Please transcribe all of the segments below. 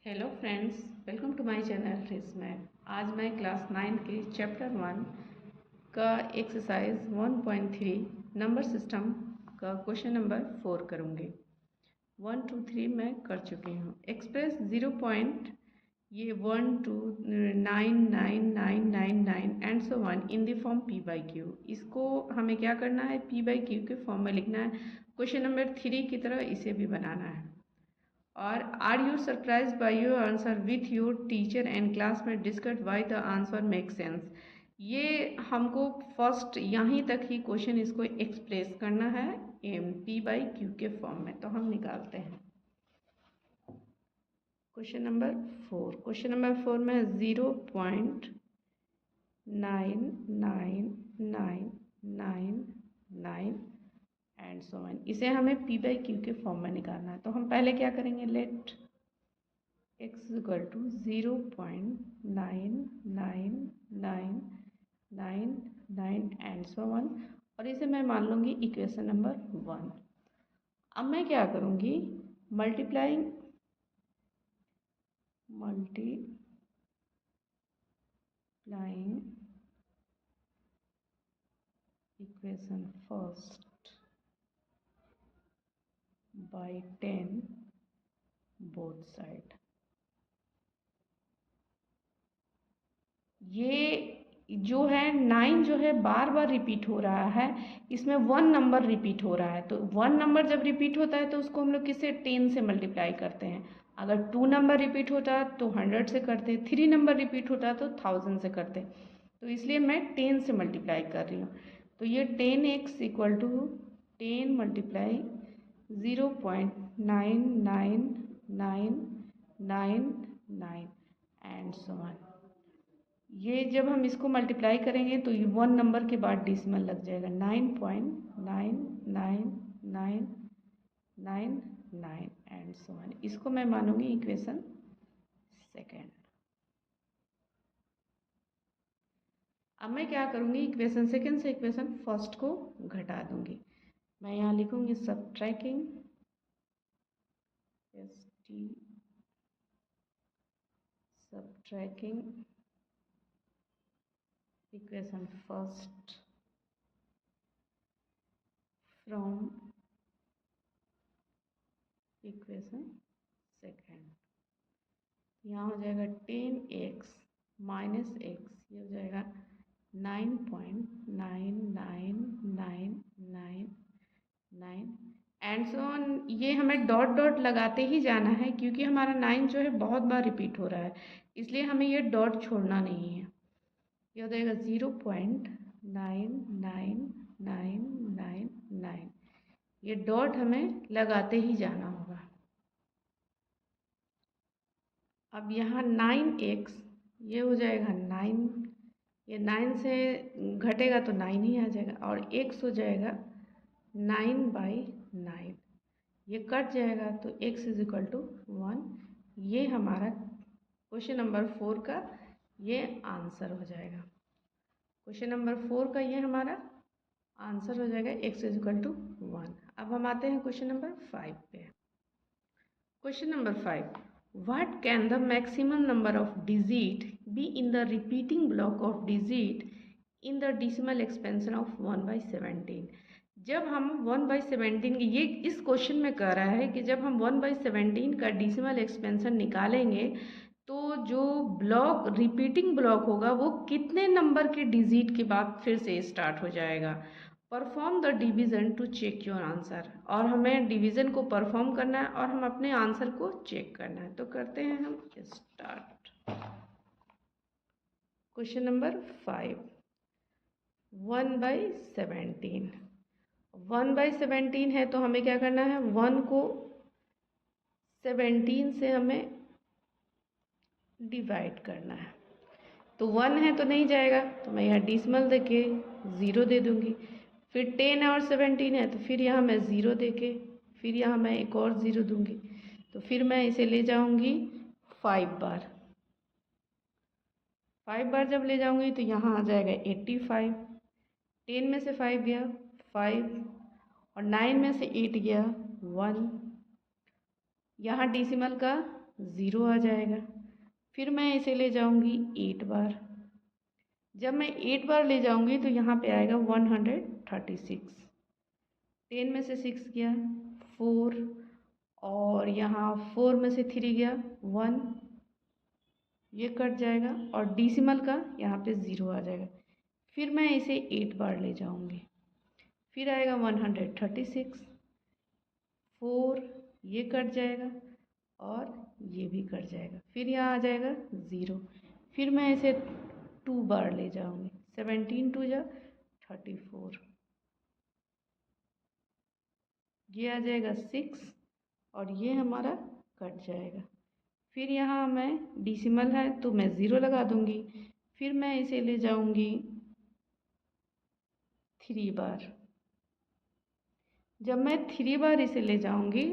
Hello friends, welcome to my channel रिस math. आज मैं क्लास 9 के चैप्टर 1 का एक्सरसाइज 1.3 नंबर सिस्टम का क्वेश्चन नंबर 4 करूँगी। 1 2 3 मैं कर चुकी हूँ। एक्सप्रेस 0. ये 1 2 9 9 9 9 9 and so one in the form p/q। इसको हमें क्या करना है, p/q के फॉर्म में लिखना है। क्वेश्चन नंबर 3 की तरह इसे भी बनाना है। और are you surprise by your answer with your teacher and classmate discuss why the answer make sense. ये हमको फर्स्ट यहीं तक ही क्वेश्चन इसको एक्सप्रेस करना है p/q के फॉर्म में। तो हम निकालते हैं क्वेश्चन नंबर 4। क्वेश्चन नंबर 4 में 0.999999 एंड सो ऑन। इसे हमें p/q के फॉर्म में निकालना है। तो हम पहले क्या करेंगे, let x equal to 0.999999 and so on, और इसे मैं मान लूँगी इक्वेशन नंबर 1। अब मैं क्या करूँगी, multiplying equation first by 10 both side. ये जो है 9 जो है बार बार रिपीट हो रहा है, इसमें 1 नंबर रिपीट हो रहा है। तो 1 नंबर जब रिपीट होता है तो उसको हम लोग किससे 10 से मल्टीप्लाई करते हैं। अगर 2 नंबर रिपीट होता है तो 100 से करते हैं, 3 नंबर रिपीट होता है तो 1000 से करते हैं। तो इसलिए मैं 10 से मल्टीप्लाई कर रही हूँ। तो ये 10x equal to 10 multiply 0.99999 and so on. ये जब हम इसको मल्टीप्लाई करेंगे तो ये 1 नंबर के बाद डिसिमल लग जाएगा, 9.99999 एंड सो ऑन। इसको मैं मानूंगी इक्वेशन सेकेंड। अब मैं क्या करूँगी, इक्वेशन सेकेंड से इक्वेशन फर्स्ट को घटा दूंगी। मैं यहाँ लिखूंगी subtracting equation first from equation second. यहाँ हो जाएगा 10x माइनस x, ये हो जाएगा 9.99999 एंड सो ऑन। ये हमें डॉट डॉट लगाते ही जाना है क्योंकि हमारा 9 जो है बहुत बार रिपीट हो रहा है, इसलिए हमें ये डॉट छोड़ना नहीं है। ये हो जाएगा 0.99999, ये डॉट हमें लगाते ही जाना होगा। अब यहाँ 9x, ये हो जाएगा 9, ये 9 से घटेगा तो 9 ही आ जाएगा, और x हो जाएगा 9/9, ये कट जाएगा तो x इज इक्वल टू 1। ये हमारा क्वेश्चन नंबर 4 का ये आंसर हो जाएगा। क्वेश्चन नंबर 4 का ये हमारा आंसर हो जाएगा, x इज इक्वल टू 1। अब हम आते हैं क्वेश्चन नंबर 5 पे। Question number 5, what can the maximum number of digit be in the repeating block of digit in the decimal expansion of 1/17। जब हम 1/17 ये इस क्वेश्चन में कह रहा है कि जब हम 1/17 का डिसिमल एक्सपेंशन निकालेंगे तो जो ब्लॉक रिपीटिंग ब्लॉक होगा वो कितने नंबर के डिजिट के बाद फिर से स्टार्ट हो जाएगा। Perform the division to check your answer, और हमें डिवीज़न को परफॉर्म करना है और हम अपने आंसर को चेक करना है। तो करते हैं हम स्टार्ट। Question number 5, 1/17। 1/17 है तो हमें क्या करना है, 1 को 17 से हमें डिवाइड करना है। तो 1 है तो नहीं जाएगा, तो मैं यहाँ डिसिमल दे के 0 दे दूँगी। फिर 10 और 17 है तो फिर यहाँ मैं 0 दे के, फिर यहाँ मैं एक और 0 दूँगी। तो फिर मैं इसे ले जाऊँगी 5 बार। 5 बार जब ले जाऊँगी तो यहाँ आ जाएगा 85। 10 में से 5 गया 5, और 9 में से 8 गया 1। यहाँ डिसिमल का ज़ीरो आ जाएगा। फिर मैं इसे ले जाऊंगी 8 बार। जब मैं 8 बार ले जाऊंगी तो यहाँ पे आएगा 136। 10 में से 6 गया 4, और यहाँ 4 में से 3 गया 1, ये कट जाएगा, और डेसिमल का यहाँ पे 0 आ जाएगा। फिर मैं इसे 8 बार ले जाऊंगी, फिर आएगा 136, 4, ये कट जाएगा और ये भी कट जाएगा। फिर यहाँ आ जाएगा 0। फिर मैं इसे 2 बार ले जाऊंगी, 17 2 जा 34, ये आ जाएगा 6, और ये हमारा कट जाएगा। फिर यहाँ मैं डेसिमल है तो मैं 0 लगा दूंगी। फिर मैं इसे ले जाऊंगी 3 बार। जब मैं 3 बार इसे ले जाऊंगी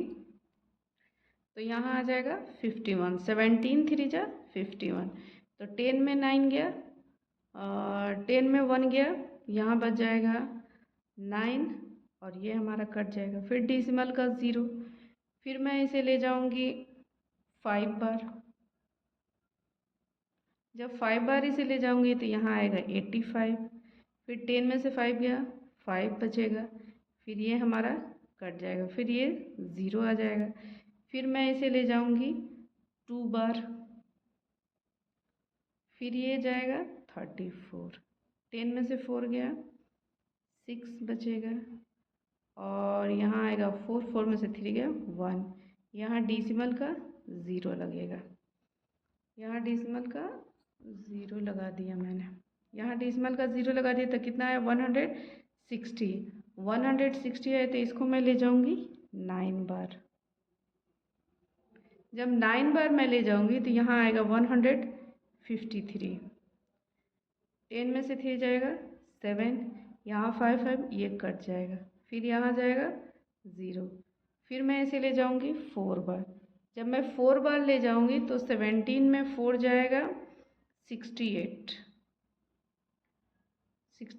तो यहाँ आ जाएगा 51, 17 3 जा 51, तो 10 में 9 गया, 10 में 1 गया, यहाँ बच जाएगा 9, और ये हमारा कट जाएगा। फिर डेसिमल का 0। फिर मैं इसे ले जाऊंगी 5 बार। जब 5 बार इसे ले जाऊंगी तो यहाँ आएगा 85। फिर 10 में से 5 गया, 5 बचेगा, फिर ये हमारा कट जाएगा, फिर ये 0 आ जाएगा। फिर मैं इसे ले जाऊंगी 2 बार, फिर ये जाएगा 34। 10 में से 4 गया, 6 बचेगा, और यहाँ आएगा 4, 4 में से 3 गया 1, यहाँ डेसिमल का 0 लगेगा। यहाँ डेसिमल का 0 लगा दिया मैंने, यहाँ डेसिमल का 0 लगा दिया तो कितना है 160। 160 है तो इसको मैं ले जाऊंगी 9 बार। जब 9 बार मैं ले जाऊंगी तो यहाँ आएगा 153। 10 में से 3 जाएगा 7, यहाँ 5 5, ये कट जाएगा, फिर यहाँ जाएगा 0। फिर मैं इसे ले जाऊंगी 4 बार। जब मैं 4 बार ले जाऊंगी तो 17 में 4 जाएगा 68,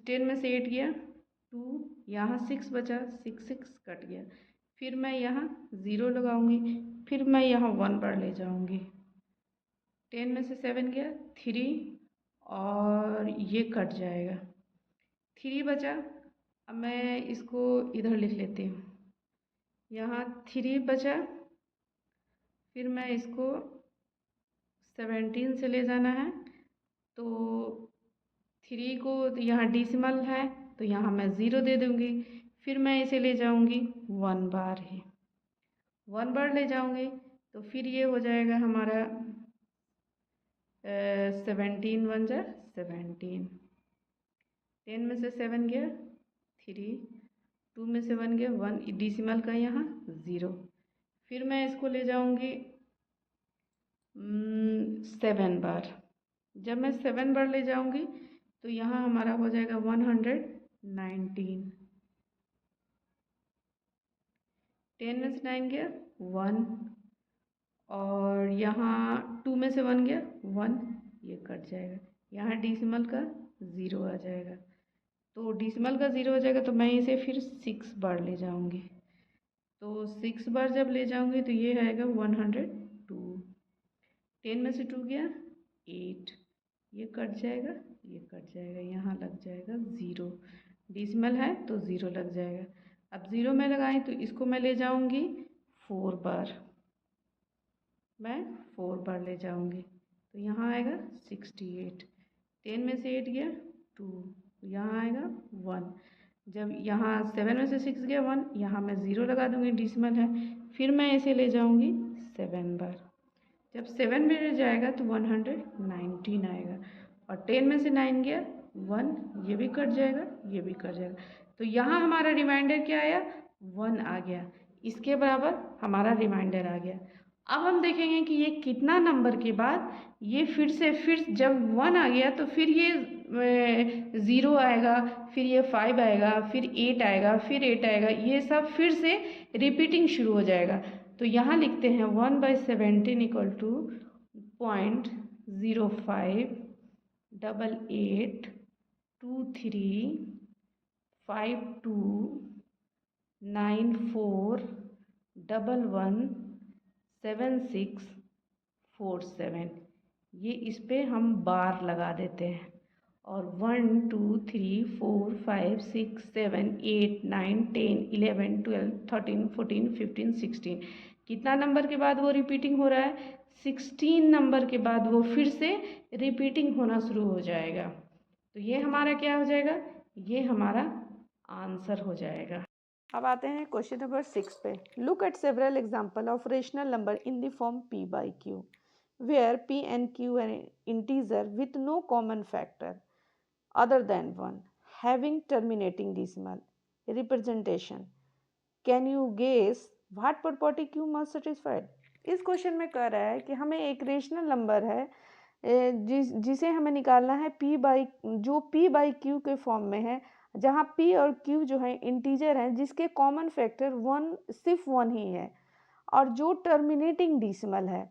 10 में से 8 गया 2, यहाँ 6 बचा, 6 6 कट गया। फिर मैं यहाँ 0 लगाऊंगी, फिर मैं यहाँ 1 बार ले जाऊंगी, 10 में से 7 गया 3, और ये कट जाएगा, 3 बचा। अब मैं इसको इधर लिख लेती हूँ, यहाँ 3 बचा। फिर मैं इसको 17 से ले जाना है, तो 3 को यहाँ डेसिमल है तो यहाँ मैं 0 दे दूँगी। फिर मैं इसे ले जाऊँगी 1 बार ही, 1 बार ले जाऊँगी तो फिर ये हो जाएगा हमारा 17 1 जा 17, 10 में से 7 गया 3, 2 में से 1 गया 1, डेसिमल का यहाँ 0। फिर मैं इसको ले जाऊँगी 7 बार। जब मैं 7 बार ले जाऊँगी तो यहाँ हमारा हो जाएगा 119। 10 में से 9 गया 1, और यहाँ 2 में से 1 गया 1, ये कट जाएगा, यहाँ डेसिमल का 0 आ जाएगा। तो डेसिमल का 0 हो जाएगा तो मैं इसे फिर 6 बार ले जाऊँगी, तो 6 बार जब ले जाऊँगी तो ये आएगा 102। 10 में से 2 गया 8, ये कट जाएगा, ये कट जाएगा, यहाँ लग जाएगा 0, डेसिमल है तो 0 लग जाएगा। अब 0 में लगाएं तो इसको मैं ले जाऊँगी 4 बार, मैं 4 बार ले जाऊँगी तो यहाँ आएगा 68। 10 में से 8 गया 2, यहाँ आएगा 1। जब यहाँ 7 में से 6 गया 1, यहाँ मैं 0 लगा दूँगी, डेसिमल है। फिर मैं इसे ले जाऊँगी 7 बार। जब 7 में जाएगा तो 119 आएगा, और 10 में से 9 गया 1, ये भी कट जाएगा, ये भी कट जाएगा, तो यहाँ हमारा रिमाइंडर क्या आया 1 आ गया, इसके बराबर हमारा रिमाइंडर आ गया। अब हम देखेंगे कि ये कितना नंबर के बाद ये फिर जब 1 आ गया तो फिर ये 0 आएगा, फिर ये 5 आएगा, फिर 8 आएगा, फिर 8 आएगा, ये सब फिर से रिपीटिंग शुरू हो जाएगा। तो यहाँ लिखते हैं 1/17 इक्वल टू 0.05882352941176 4 7, ये इस पे हम बार लगा देते हैं और 1 2 3 4 5 6 7 8 9 10 11 12 13 14 15 16, कितना नंबर के बाद वो रिपीटिंग हो रहा है? 16 नंबर के बाद वो फिर से रिपीटिंग होना शुरू हो जाएगा। तो ये हमारा क्या हो जाएगा? ये हमारा आंसर हो जाएगा। अब आते हैं क्वेश्चन नंबर 6 पे। Look at several example of rational number in the form p by q where p and q are integer with no common factor other than 1 having terminating decimal representation. Can you guess what property q must satisfied? इस question में कह रहा है कि हमें एक rational number है जिसे हमें निकालना है जो p by q के फॉर्म में है, जहाँ p और q जो है इंटीजर हैं जिसके कॉमन फैक्टर 1 सिर्फ 1 ही है और जो टर्मिनेटिंग डिसिमल है,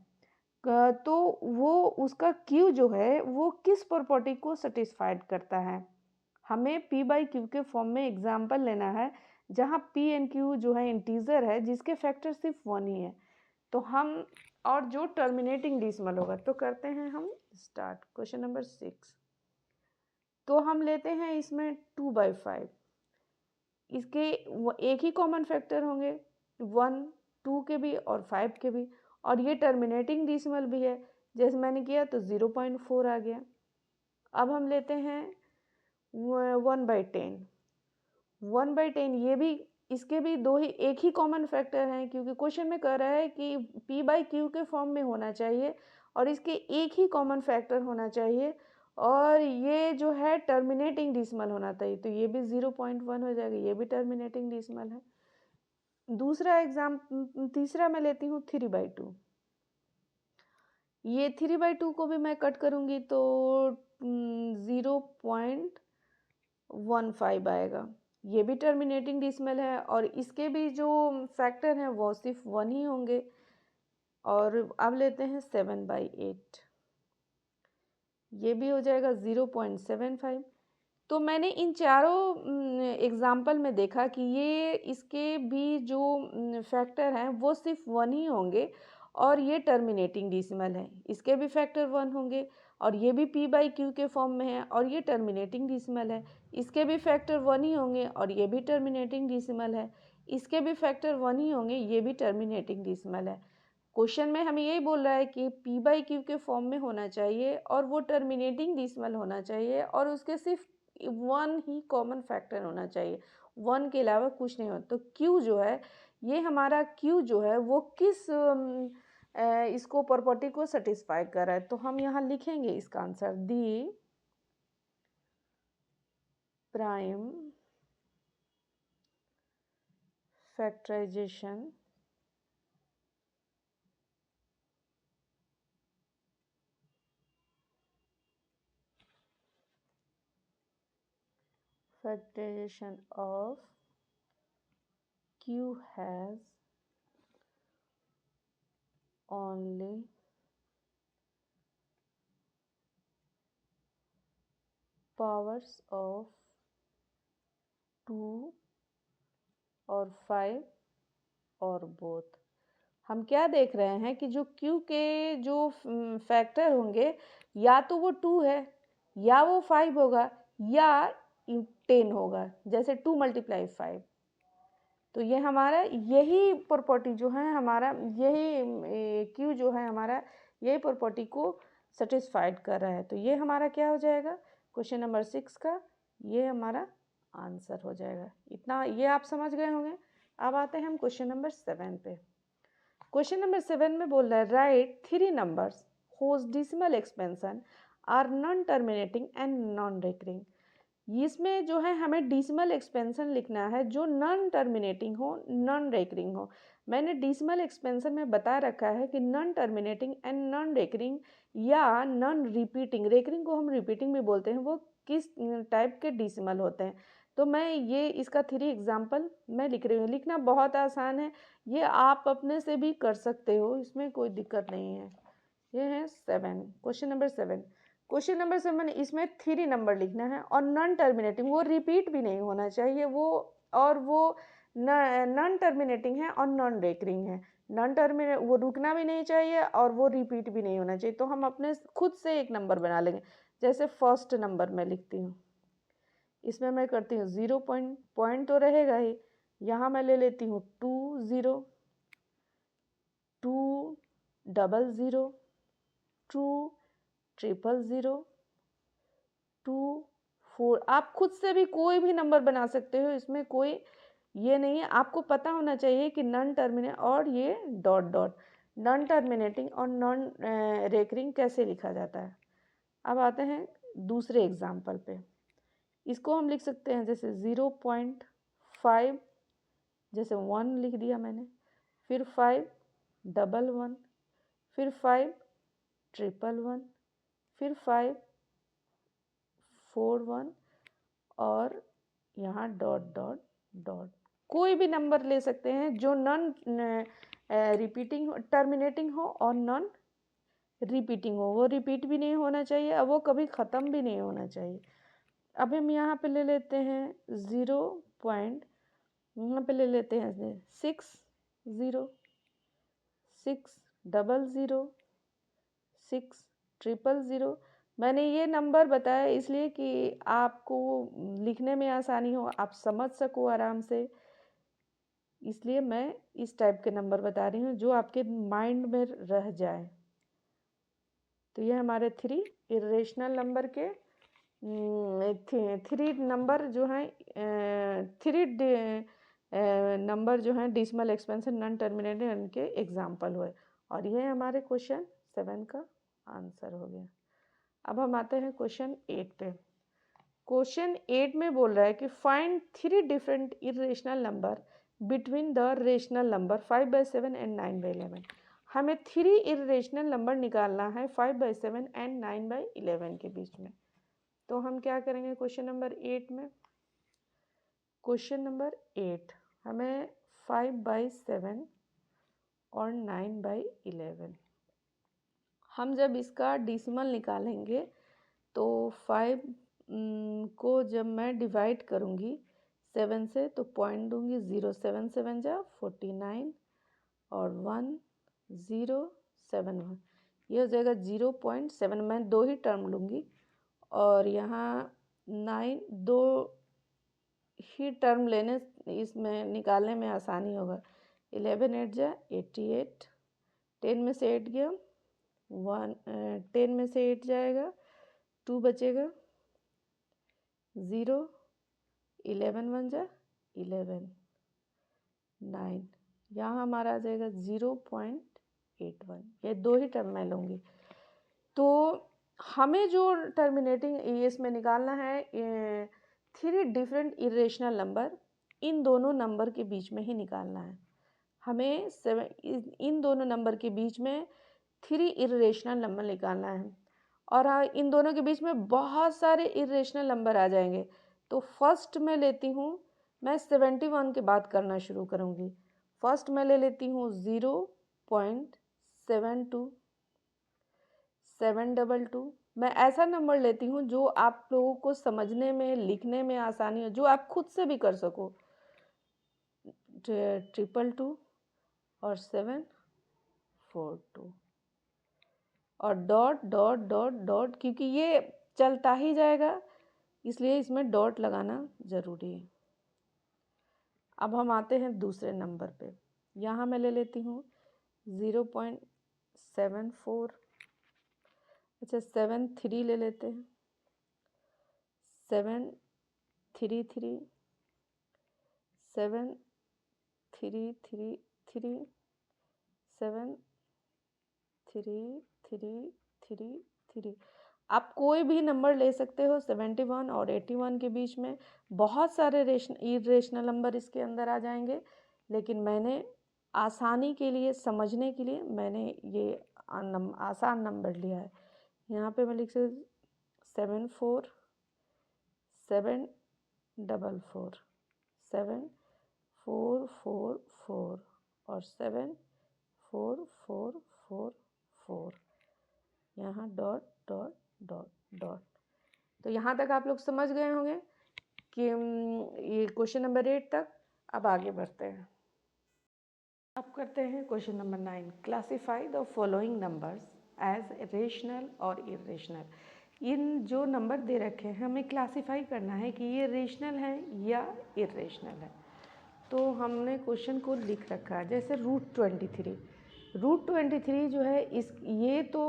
तो वो उसका q जो है वो किस प्रॉपर्टी को सेटिस्फाइड करता है। हमें p by q के फॉर्म में एग्जाम्पल लेना है जहाँ p एंड q जो है इंटीजर है जिसके फैक्टर सिर्फ 1 ही है, तो हम और जो टर्मिनेटिंग डिसिमल होगा। तो करते हैं हम स्टार्ट क्वेश्चन नंबर 6। तो हम लेते हैं इसमें 2/5, इसके एक ही कॉमन फैक्टर होंगे 1 2 के भी और 5 के भी, और ये टर्मिनेटिंग डिसिमल भी है, जैसे मैंने किया तो 0.4 आ गया। अब हम लेते हैं 1/10, 1/10 ये भी इसके भी एक ही कॉमन फैक्टर हैं क्योंकि क्वेश्चन में कह रहा है कि p by q के फॉर्म में होना चाहिए और इसके एक ही कॉमन फैक्टर होना चाहिए और ये जो है टर्मिनेटिंग डिसिमल होना चाहिए, तो ये भी 0.1 हो जाएगा, ये भी टर्मिनेटिंग डिसिमल है। तीसरा मैं लेती हूँ 3/2। ये 3/2 को भी मैं कट करूँगी तो 0.15 आएगा, ये भी टर्मिनेटिंग डिसिमल है और इसके भी जो फैक्टर हैं वो सिर्फ 1 ही होंगे। और अब लेते हैं 7/8, ये भी हो जाएगा 0.75। तो मैंने इन चारों एग्जाम्पल में देखा कि ये इसके भी जो फैक्टर हैं वो सिर्फ 1 ही होंगे और ये टर्मिनेटिंग डिसिमल है, इसके भी फैक्टर 1 होंगे और ये भी p by q के फॉर्म में है और ये टर्मिनेटिंग डिसिमल है, इसके भी फैक्टर 1 ही होंगे और ये भी टर्मिनेटिंग डिसिमल है, इसके भी फैक्टर 1 ही होंगे, ये भी टर्मिनेटिंग डिसिमल है। क्वेश्चन में हमें यही बोल रहा है कि p by q के फॉर्म में होना चाहिए और वो टर्मिनेटिंग डिसिमल होना चाहिए और उसके सिर्फ 1 ही कॉमन फैक्टर होना चाहिए, 1 के अलावा कुछ नहीं हो। तो q जो है, ये हमारा q जो है वो किस इसको प्रॉपर्टी को सेटिस्फाई कर रहा है, तो हम यहाँ लिखेंगे इसका answer the prime factorization of q has only powers of 2 और 5 और बोथ। हम क्या देख रहे हैं कि जो q के जो फैक्टर होंगे या तो वो 2 है या वो 5 होगा या 10 होगा, जैसे 2 × 5। तो ये हमारा यही प्रॉपर्टी जो है हमारा यही q जो है हमारा यही प्रॉपर्टी को सेटिस्फाइड कर रहा है, तो ये हमारा क्या हो जाएगा क्वेश्चन नंबर 6 का, ये हमारा आंसर हो जाएगा। इतना ये आप समझ गए होंगे। अब आते हैं हम क्वेश्चन नंबर 7 पे। क्वेश्चन नंबर 7 में बोल रहा है right 3 numbers whose decimal expansion are non terminating and non recurring। इसमें जो है हमें डिसिमल एक्सपेंशन लिखना है जो नॉन टर्मिनेटिंग हो, नॉन रेकरिंग हो। मैंने डिसिमल एक्सपेंशन में बता रखा है कि non terminating and non recurring या नॉन रिपीटिंग, रेकरिंग को हम रिपीटिंग भी बोलते हैं, वो किस टाइप के डिसिमल होते हैं। तो मैं ये इसका 3 एग्जाम्पल मैं लिख रही हूँ, लिखना बहुत आसान है, ये आप अपने से भी कर सकते हो, इसमें कोई दिक्कत नहीं है। ये है 7, क्वेश्चन नंबर 7। क्वेश्चन नंबर 7 इसमें 3 नंबर लिखना है और नॉन टर्मिनेटिंग, वो रिपीट भी नहीं होना चाहिए वो, और वो नॉन टर्मिनेटिंग है और नॉन रेकरिंग है। नॉन टर्मिनेट, वो रुकना भी नहीं चाहिए और वो रिपीट भी नहीं होना चाहिए। तो हम अपने खुद से एक नंबर बना लेंगे। जैसे फर्स्ट नंबर मैं लिखती हूँ, इसमें मैं करती हूँ 0 पॉइंट, पॉइंट तो रहेगा ही, यहाँ मैं ले लेती हूँ 2 0 2 0 2 0 2 4। आप खुद से भी कोई भी नंबर बना सकते हो, इसमें कोई ये नहीं है। आपको पता होना चाहिए कि नॉन टर्मिनेट और ये डॉट डॉट, नॉन टर्मिनेटिंग और नॉन रेकरिंग कैसे लिखा जाता है। अब आते हैं दूसरे एग्जाम्पल पे। इसको हम लिख सकते हैं जैसे 0.5, जैसे 1 लिख दिया मैंने, फिर 5 1 1, फिर 5 1 1, फिर 5 4 1 और यहाँ डॉट डॉट डॉट। कोई भी नंबर ले सकते हैं जो नॉन रिपीटिंग टर्मिनेटिंग हो और नॉन रिपीटिंग हो। वो रिपीट भी नहीं होना चाहिए और वो कभी ख़त्म भी नहीं होना चाहिए। अब हम यहाँ पे ले लेते हैं 0 पॉइंट, यहाँ पे ले लेते हैं 6 0 6 0 6 0 मैंने ये नंबर बताया इसलिए कि आपको लिखने में आसानी हो, आप समझ सको आराम से, इसलिए मैं इस टाइप के नंबर बता रही हूँ जो आपके माइंड में रह जाए। तो ये हमारे 3 इरेशनल नंबर के 3 नंबर जो हैं, 3 नंबर जो हैं डिसिमल एक्सपेंशन नॉन टर्मिनेटेड, उनके एग्जाम्पल हुए। और ये हमारे क्वेश्चन 7 का आंसर हो गया। अब हम आते हैं क्वेश्चन 8 पे। क्वेश्चन 8 में बोल रहा है कि find 3 different irrational number between the rational number 5/7 and 9/11। हमें 3 इरेशनल नंबर निकालना है 5/7 एंड 9/11 के बीच में। तो हम क्या करेंगे क्वेश्चन नंबर 8 में? क्वेश्चन नंबर 8 हमें 5/7 और 9/11, हम जब इसका डिसिमल निकालेंगे तो 5 को जब मैं डिवाइड करूँगी 7 से तो पॉइंट दूंगी 0, 7 7 जा 49 और 1 0 7 1, ये हो जाएगा 0.7। मैं 2 ही टर्म लूँगी और यहाँ 9 2 ही टर्म लेने, इसमें निकालने में आसानी होगा। 11 8 जा 88, 10 में से 8 गया 1, 10 में से 8 जाएगा 2 बचेगा 0, 11 1 जा 11 9, यहाँ हमारा आ जाएगा 0.81। ये 2 ही टर्म मैं लूँगी। तो हमें जो टर्मिनेटिंग इसमें निकालना है 3 डिफरेंट इरेशनल नंबर, इन दोनों नंबर के बीच में ही निकालना है हमें। इन दोनों नंबर के बीच में 3 इरेशनल नंबर निकालना है और इन दोनों के बीच में बहुत सारे इरेशनल नंबर आ जाएंगे। तो फर्स्ट मैं लेती हूँ, मैं 71 के बाद करना शुरू करूँगी। फर्स्ट मैं ले लेती हूँ 0.72 722। मैं ऐसा नंबर लेती हूँ जो आप लोगों को समझने में लिखने में आसानी हो, जो आप खुद से भी कर सको। 222 और 742 और डॉट डॉट डॉट डॉट, क्योंकि ये चलता ही जाएगा इसलिए इसमें डॉट लगाना ज़रूरी है। अब हम आते हैं दूसरे नंबर पे। यहाँ मैं ले लेती हूँ 0.74, अच्छा 73 ले लेते हैं, 733 733 73333। आप कोई भी नंबर ले सकते हो 71 और 81 के बीच में। बहुत सारे इरेशनल नंबर इसके अंदर आ जाएंगे, लेकिन मैंने आसानी के लिए, समझने के लिए मैंने ये आसान नंबर लिया है। यहाँ पे मैं लिख सकती 74 744 7444 और 74444, यहाँ डॉट डॉट डॉट डॉट। तो यहाँ तक आप लोग समझ गए होंगे कि ये क्वेश्चन नंबर 8 तक। अब आगे बढ़ते हैं। अब करते हैं question number 9। Classify the following numbers as rational और इरेशनल। इन जो नंबर दे रखे हैं हमें क्लासीफाई करना है कि ये रेशनल है या इरेशनल है। तो हमने क्वेश्चन को लिख रखा है, जैसे √23। √23 जो है ये तो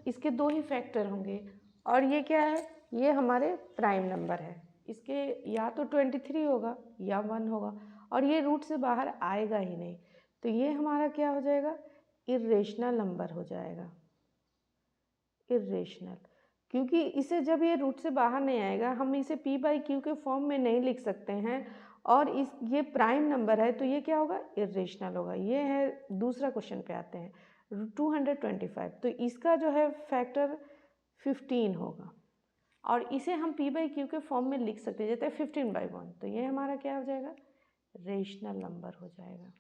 इसके दो ही फैक्टर होंगे, और ये क्या है, ये हमारे प्राइम नंबर है। इसके या तो 23 होगा या 1 होगा, और ये रूट से बाहर आएगा ही नहीं। तो ये हमारा क्या हो जाएगा, इरेशनल नंबर हो जाएगा, इरेशनल। क्योंकि इसे जब ये रूट से बाहर नहीं आएगा, हम इसे p/q के फॉर्म में नहीं लिख सकते हैं, और ये प्राइम नंबर है, तो ये क्या होगा, इरेशनल होगा। ये है, दूसरा क्वेश्चन पे आते हैं, 225। तो इसका जो है फैक्टर 15 होगा, और इसे हम p/q के फॉर्म में लिख सकते हैं, जैसे 15/1। तो ये हमारा क्या हो जाएगा, रेशनल नंबर हो जाएगा।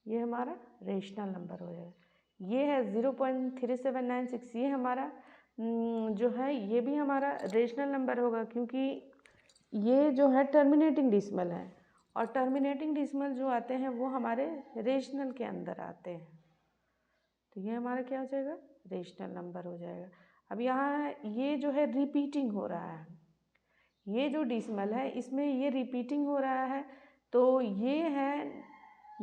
ये हमारा रेशनल नंबर हो जाएगा। ये है 0.3796, ये हमारा जो है ये भी हमारा रेशनल नंबर होगा, क्योंकि ये जो है टर्मिनेटिंग डिसिमल है, और टर्मिनेटिंग डिसिमल जो आते हैं वो हमारे रेशनल के अंदर आते हैं। तो ये हमारा क्या हो जाएगा, रेशनल नंबर हो जाएगा। अब यहाँ ये जो है रिपीटिंग हो रहा है, ये जो डिसिमल है इसमें ये रिपीटिंग हो रहा है, तो ये है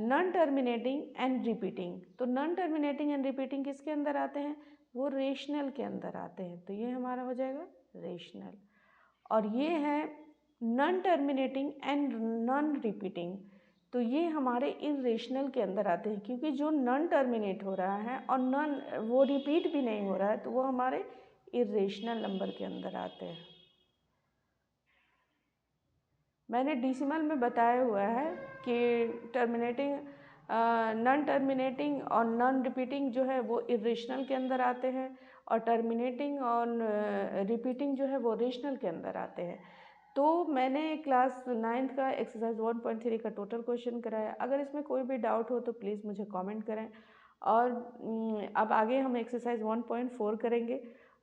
नॉन टर्मिनेटिंग एंड रिपीटिंग। तो नॉन टर्मिनेटिंग एंड रिपीटिंग किसके अंदर आते हैं, वो रेशनल के अंदर आते हैं। तो ये हमारा हो जाएगा रेशनल। और ये है non terminating and non repeating, तो ये हमारे इरेशनल के अंदर आते हैं, क्योंकि जो नॉन टर्मिनेट हो रहा है और नॉन वो रिपीट भी नहीं हो रहा है, तो वो हमारे इरेशनल नंबर के अंदर आते हैं। मैंने डिसिमल में बताया हुआ है कि टर्मिनेटिंग, नॉन टर्मिनेटिंग और नॉन रिपीटिंग जो है वो इरेशनल के अंदर आते हैं, और टर्मिनेटिंग और रिपीटिंग जो है वो रेशनल के अंदर आते हैं। तो मैंने क्लास 9th का एक्सरसाइज 1.3 का टोटल क्वेश्चन कराया। अगर इसमें कोई भी डाउट हो तो प्लीज़ मुझे कमेंट करें, और अब आगे हम एक्सरसाइज 1.4 करेंगे।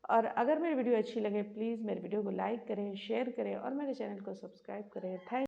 और अगर मेरी वीडियो अच्छी लगे प्लीज़ मेरे वीडियो को लाइक करें, शेयर करें, और मेरे चैनल को सब्सक्राइब करें। थैंक